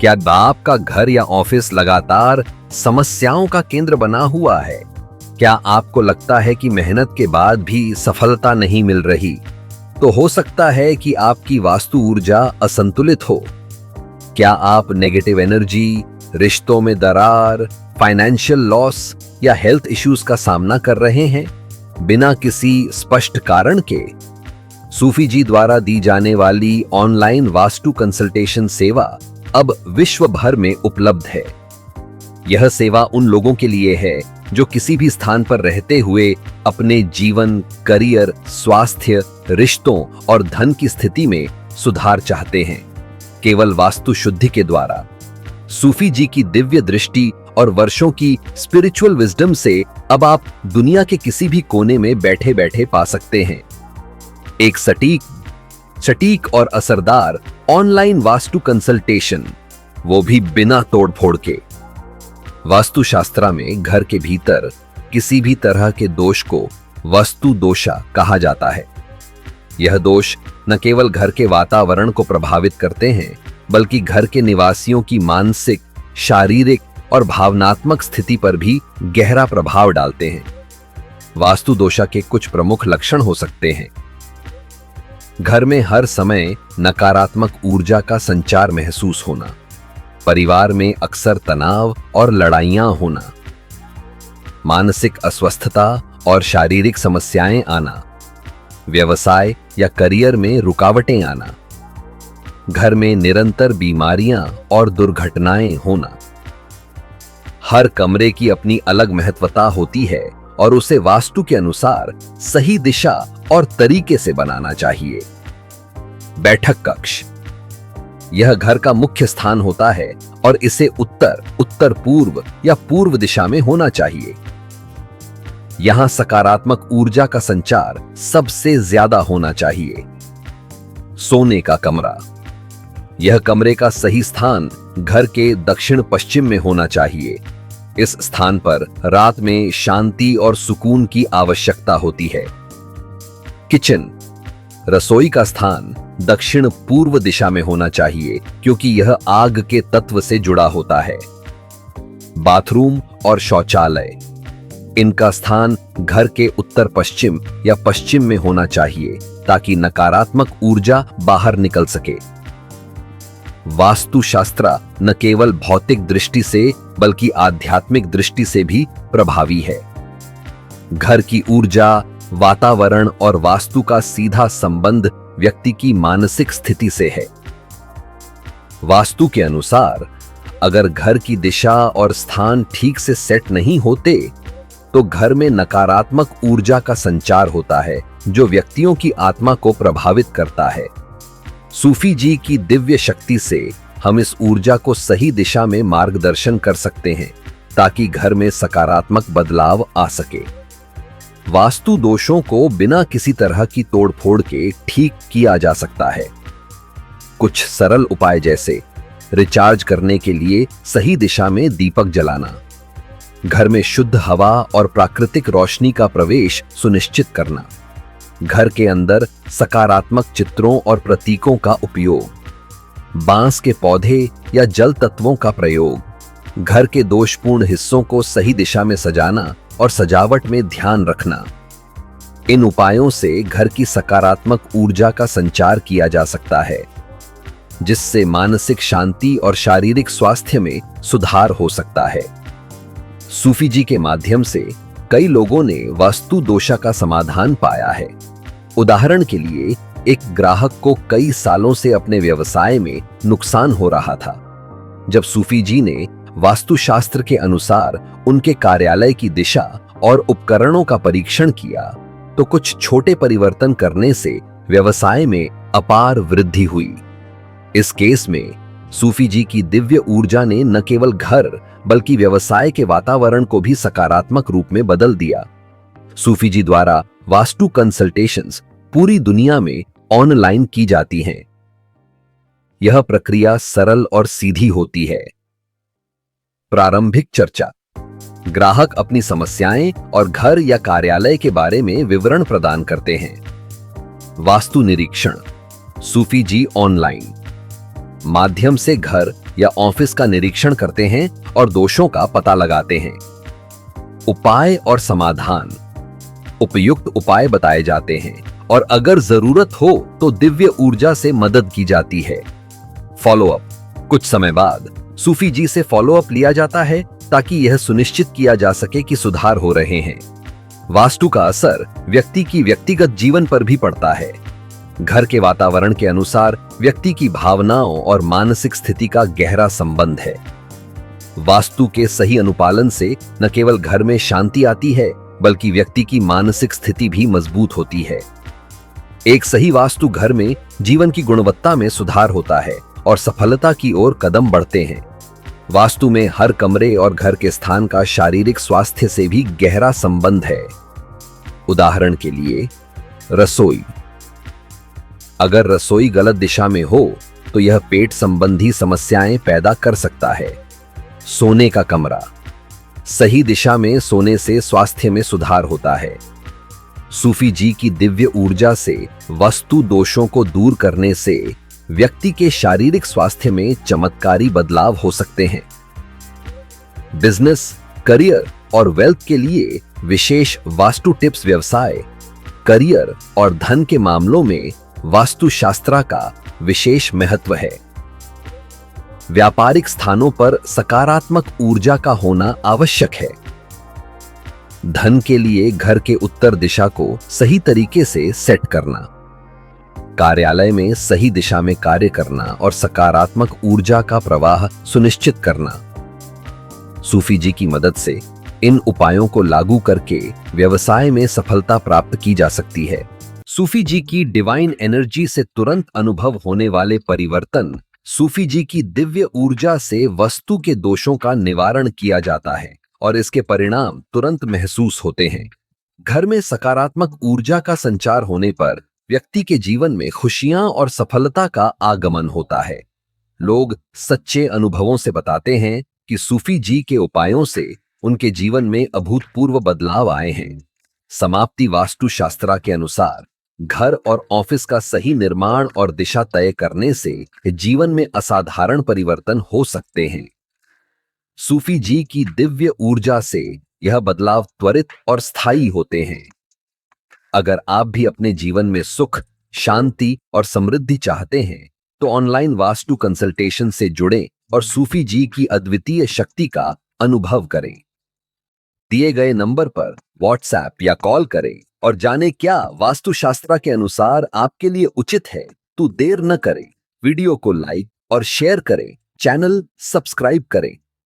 क्या आपका घर या ऑफिस लगातार समस्याओं का केंद्र बना हुआ है? क्या आपको लगता है कि मेहनत के बाद भी सफलता नहीं मिल रही? तो हो सकता है कि आपकी वास्तु ऊर्जा असंतुलित हो। क्या आप नेगेटिव एनर्जी, रिश्तों में दरार, फाइनेंशियल लॉस या हेल्थ इश्यूज का सामना कर रहे हैं बिना किसी स्पष्ट कारण के? सूफी जी द्वारा दी जाने वाली ऑनलाइन वास्तु कंसल्टेशन सेवा अब विश्व भर में उपलब्ध है। यह सेवा उन लोगों के लिए है जो किसी भी स्थान पर रहते हुए अपने जीवन, करियर, स्वास्थ्य, रिश्तों और धन की स्थिति में सुधार चाहते हैं, केवल वास्तु शुद्धि के द्वारा। सूफी जी की दिव्य दृष्टि और वर्षों की स्पिरिचुअल विजडम से अब आप दुनिया के किसी भी कोने में बैठे बैठे पा सकते हैं एक सटीक और असरदार ऑनलाइन वास्तु कंसल्टेशन, वो भी बिना तोड़फोड़ के। वास्तुशास्त्र में घर के भीतर किसी भी तरह के दोष को वास्तु दोषा कहा जाता है। यह दोष न केवल घर के वातावरण को प्रभावित करते हैं, बल्कि घर के निवासियों की मानसिक, शारीरिक और भावनात्मक स्थिति पर भी गहरा प्रभाव डालते हैं। वास्तु दोषा के कुछ प्रमुख लक्षण हो सकते हैं। घर में हर समय नकारात्मक ऊर्जा का संचार महसूस होना, परिवार में अक्सर तनाव और लड़ाइयां होना, मानसिक अस्वस्थता और शारीरिक समस्याएं आना, व्यवसाय या करियर में रुकावटें आना, घर में निरंतर बीमारियां और दुर्घटनाएं होना। हर कमरे की अपनी अलग महत्वता होती है और उसे वास्तु के अनुसार सही दिशा और तरीके से बनाना चाहिए। बैठक कक्ष, यह घर का मुख्य स्थान होता है और इसे उत्तर पूर्व या पूर्व दिशा में होना चाहिए। यहां सकारात्मक ऊर्जा का संचार सबसे ज्यादा होना चाहिए। सोने का कमरा, यह कमरे का सही स्थान घर के दक्षिण पश्चिम में होना चाहिए। इस स्थान पर रात में शांति और सुकून की आवश्यकता होती है। किचन, रसोई का स्थान दक्षिण पूर्व दिशा में होना चाहिए क्योंकि यह आग के तत्व से जुड़ा होता है। बाथरूम और शौचालय, इनका स्थान घर के उत्तर पश्चिम या पश्चिम में होना चाहिए ताकि नकारात्मक ऊर्जा बाहर निकल सके। वास्तुशास्त्र न केवल भौतिक दृष्टि से बल्कि आध्यात्मिक दृष्टि से भी प्रभावी है। घर की ऊर्जा, वातावरण और वास्तु का सीधा संबंध व्यक्ति की मानसिक स्थिति से है। वास्तु के अनुसार अगर घर की दिशा और स्थान ठीक से सेट नहीं होते तो घर में नकारात्मक ऊर्जा का संचार होता है जो व्यक्तियों की आत्मा को प्रभावित करता है। सूफी जी की दिव्य शक्ति से हम इस ऊर्जा को सही दिशा में मार्गदर्शन कर सकते हैं ताकि घर में सकारात्मक बदलाव आ सके। वास्तु दोषों को बिना किसी तरह की तोड़फोड़ के ठीक किया जा सकता है। कुछ सरल उपाय जैसे रिचार्ज करने के लिए सही दिशा में दीपक जलाना, घर में शुद्ध हवा और प्राकृतिक रोशनी का प्रवेश सुनिश्चित करना, घर के अंदर सकारात्मक चित्रों और प्रतीकों का उपयोग, बांस के पौधे या जल तत्वों का प्रयोग, घर के दोषपूर्ण हिस्सों को सही दिशा में सजाना और सजावट में ध्यान रखना। इन उपायों से घर की सकारात्मक ऊर्जा का संचार किया जा सकता है, जिससे मानसिक शांति और शारीरिक स्वास्थ्य में सुधार हो सकता है। सूफी जी के माध्यम से कई लोगों ने वास्तु दोषा का समाधान पाया है। उदाहरण के लिए, एक ग्राहक को कई सालों से अपने व्यवसाय में नुकसान हो रहा था। जब सूफी जी ने वास्तुशास्त्र के अनुसार उनके कार्यालय की दिशा और उपकरणों का परीक्षण किया तो कुछ छोटे परिवर्तन करने से व्यवसाय में अपार वृद्धि हुई। इस केस में सूफी जी की दिव्य ऊर्जा ने न केवल घर बल्कि व्यवसाय के वातावरण को भी सकारात्मक रूप में बदल दिया। सूफी जी द्वारा वास्तु कंसल्टेशंस पूरी दुनिया में ऑनलाइन की जाती हैं। यह प्रक्रिया सरल और सीधी होती है। प्रारंभिक चर्चा, ग्राहक अपनी समस्याएं और घर या कार्यालय के बारे में विवरण प्रदान करते हैं। वास्तु निरीक्षण, सूफी जी ऑनलाइन माध्यम से घर या ऑफिस का निरीक्षण करते हैं और दोषों का पता लगाते हैं। उपाय और समाधान। उपयुक्त उपाय बताए जाते हैं और अगर जरूरत हो तो दिव्य ऊर्जा से मदद की जाती है। फॉलोअप। कुछ समय बाद सूफी जी से फॉलोअप लिया जाता है ताकि यह सुनिश्चित किया जा सके कि सुधार हो रहे हैं। वास्तु का असर व्यक्ति की व्यक्तिगत जीवन पर भी पड़ता है। घर के वातावरण के अनुसार व्यक्ति की भावनाओं और मानसिक स्थिति का गहरा संबंध है। वास्तु के सही अनुपालन से न केवल घर में शांति आती है बल्कि व्यक्ति की मानसिक स्थिति भी मजबूत होती है। एक सही वास्तु घर में जीवन की गुणवत्ता में सुधार होता है और सफलता की ओर कदम बढ़ते हैं। वास्तु में हर कमरे और घर के स्थान का शारीरिक स्वास्थ्य से भी गहरा संबंध है। उदाहरण के लिए रसोई। अगर रसोई गलत दिशा में हो तो यह पेट संबंधी समस्याएं पैदा कर सकता है। सोने का कमरा। सही दिशा में सोने से स्वास्थ्य में सुधार होता है। सूफी जी की दिव्य ऊर्जा से वास्तु दोषों को दूर करने से व्यक्ति के शारीरिक स्वास्थ्य में चमत्कारी बदलाव हो सकते हैं। बिजनेस, करियर और वेल्थ के लिए विशेष वास्तु टिप्स। व्यवसाय, करियर और धन के मामलों में वास्तुशास्त्र का विशेष महत्व है। व्यापारिक स्थानों पर सकारात्मक ऊर्जा का होना आवश्यक है। धन के लिए घर के उत्तर दिशा को सही तरीके से सेट करना। कार्यालय में सही दिशा में कार्य करना और सकारात्मक ऊर्जा का प्रवाह सुनिश्चित करना। सूफी जी की मदद से इन उपायों को लागू करके व्यवसाय में सफलता प्राप्त की जा सकती है। सूफी जी की डिवाइन एनर्जी से तुरंत अनुभव होने वाले परिवर्तन। सूफी जी की दिव्य ऊर्जा से वस्तु के दोषों का निवारण किया जाता है और इसके परिणाम तुरंत महसूस होते हैं। घर में सकारात्मक ऊर्जा का संचार होने पर व्यक्ति के जीवन में खुशियां और सफलता का आगमन होता है। लोग सच्चे अनुभवों से बताते हैं कि सूफी जी के उपायों से उनके जीवन में अभूतपूर्व बदलाव आए हैं। समाप्ति। वास्तुशास्त्र के अनुसार घर और ऑफिस का सही निर्माण और दिशा तय करने से जीवन में असाधारण परिवर्तन हो सकते हैं। सूफी जी की दिव्य ऊर्जा से यह बदलाव त्वरित और स्थायी होते हैं। अगर आप भी अपने जीवन में सुख, शांति और समृद्धि चाहते हैं तो ऑनलाइन वास्तु कंसल्टेशन से जुड़ें और सूफी जी की अद्वितीय शक्ति का अनुभव करें। दिए गए नंबर पर व्हाट्सएप या कॉल करें और जाने क्या वास्तुशास्त्र के अनुसार आपके लिए उचित है। तो देर न करें, वीडियो को लाइक और शेयर करें, चैनल सब्सक्राइब करें